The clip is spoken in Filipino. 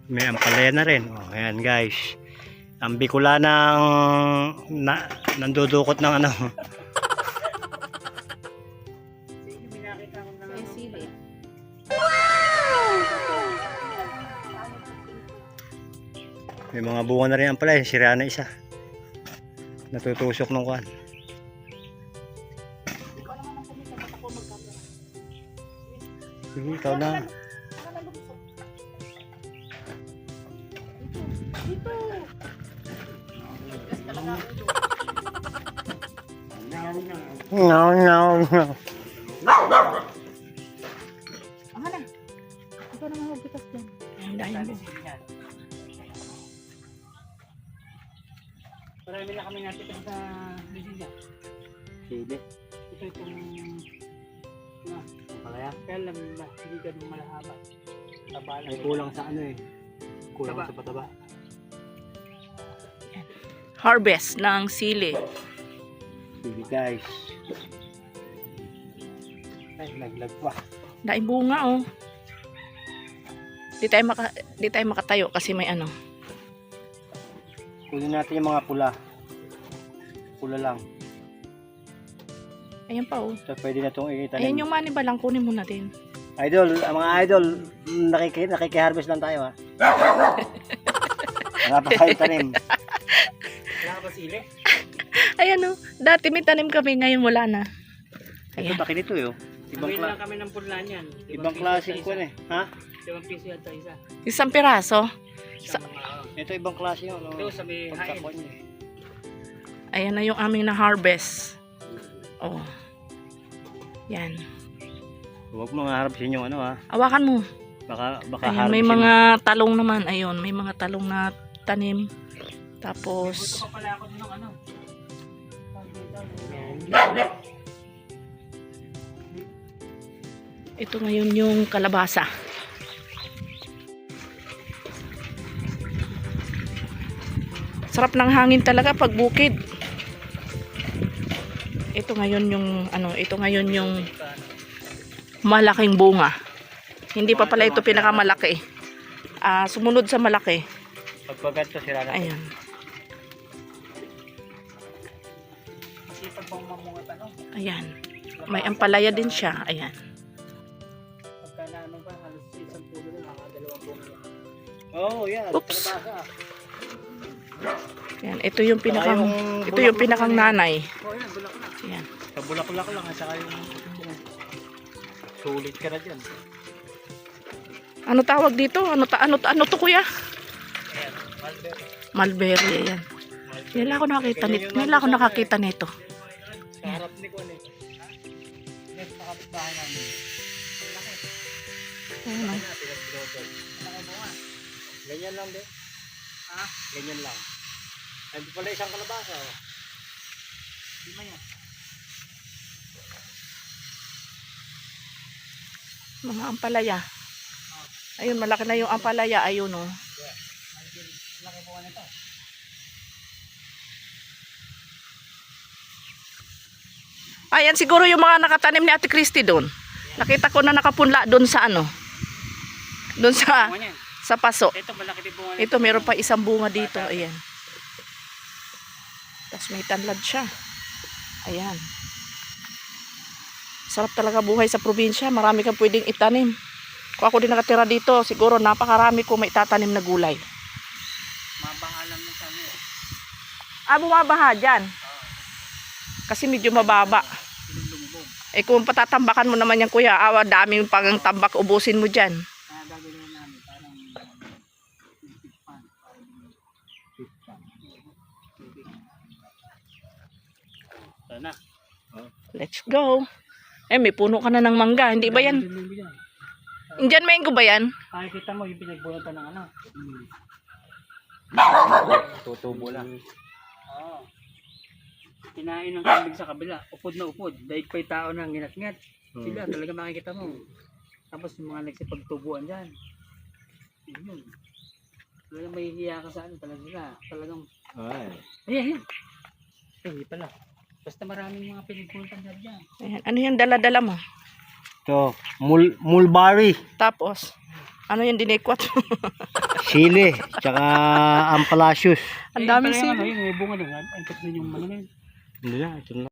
May ampalaya na rin. Oh, ayan guys. Ang Bicolanang nandudukot ng ano. May mga bunga na rin ampalaya. Sira na isa. Natutusok ng kuwan. Sige, ikaw na. No, no, no. Aha na. Ito na mga bitas dyan. Ang dahil mo. Marami na kami natin sa Bisaya. Sige. Ito itong Palaya. kaya lang na hindi ganun malahaba. Taba lang. Ay kulang sa ano eh. Kulang Taba. sa pataba. Harvest ng sili. Sige guys. Ay, naglag pa. Dahil bunga oh. Di tayo makatayo kasi may ano. Kunin natin yung mga pula. Pula lang. Ayan pa oh. So pwede na itong itanim. Ayan yung mani ba lang, kunin mo na din. Idol, mga idol, nakikiharvest lang tayo ha. Wala pa tayo tanim. Wala ka ba sili? Ayan oh. Dati may tanim kami, ngayon wala na. Ito Ayan. baki nito yun. Ibang lang kami ng punlan yan. Ibang klaseng ko eh. Ha? 5 piso yata isa. Isang piraso. Isang mga Ito ibang klase yun. ito sa may hain. Pagkakon niya. Ayan na yung aming na-harvest. Oh. Yan. Huwag mga harvestin yung ano ha. Awakan mo. Baka Ayan, may harvestin mga talong naman. Ayun, may mga talong na tanim. Tapos, Gusto pa pala ako din ng ano. ito ngayon yung kalabasa. Sarap ng hangin talaga pag bukid. Ito ngayon yung ano, ito ngayon yung malaking bunga. Hindi pa pala ito pinakamalaki. Sumunod sa malaki. Pagpagat to sila na. Ayan. Masipag pang mamungat ano. Ayan. May ampalaya din siya. Ayan. Pagka na ano ba, halos isang pulo na nakadalawang pulo. Oh, yeah. Oops. Kalabasa. Ayan. Ito yung pinakang nanay. Oh, yan, bulaklak. Ayan. Sa bulaklak lang at saka yung sulit ka na dyan. Ano tawag dito? Ano to kuya? Ayan, mulberry. Mulberry. Ayan. Nila ako nakakita nito. Nila ako nakakita nito. Sa harap ni Kone. Next na kapitbahay namin. Laki. Ayan. Laki na, pinag-pinodol. Laki bunga. Ganyan lang din. Ha? Ganyan lang. Nandito pala isang kalabasa. Oh. Lima yan. Mga ampalaya. Ayun, malaki na yung ampalaya. Ayun oh. Mulberry. Laki bunga nito. Ayan siguro yung mga nakatanim ni Ate Christy doon. Nakita ko na nakapunla doon sa ano. Doon sa Bunga niyan. sa paso. Ito malaki din bunga nito. Ito meron pa isang bunga dito. Ayan. Tapos may tanlad siya. Ayan. Sarap talaga buhay sa probinsya. Marami kang pwedeng itanim. Kung ako din nakatira dito, siguro napakarami ko may tatanim na gulay. Mabangalan mo sa ano. Bumabaha dyan. Kasi medyo mababa. Sinulungbong. Eh kung patatambakan mo naman yan kuya, daming pang tambak, ubusin mo dyan. Kaya gagawin namin parang fish pan. Sana. Let's go. Eh may puno ka na ng mangga, hindi ba yan? Indian mango ba yan? Nakikita mo yung pinagbunatan ng ano. Tutubo lang. Oo. Kinain ng kambing sa kabila. Upod na upod. Dahil pa yung tao na nginat-ngat. Sila talaga makikita mo. Tapos yung mga nagsipagtubuan dyan. Yun. Talagang may hiya ka sa ano talaga sila. Talagang, Ay. ayan. Hindi pala. Basta maraming mga pinagpuntan dyan. Ayan. Ano yung dala-dala mo? Ito, mulberry. Tapos, Ano yung dinikwat? Sili, tsaka ampalasius. Ang daming pala yung ano, sili. yung may bunga doon. Ang kapatid yung ano na yun. Hindi na, ito na.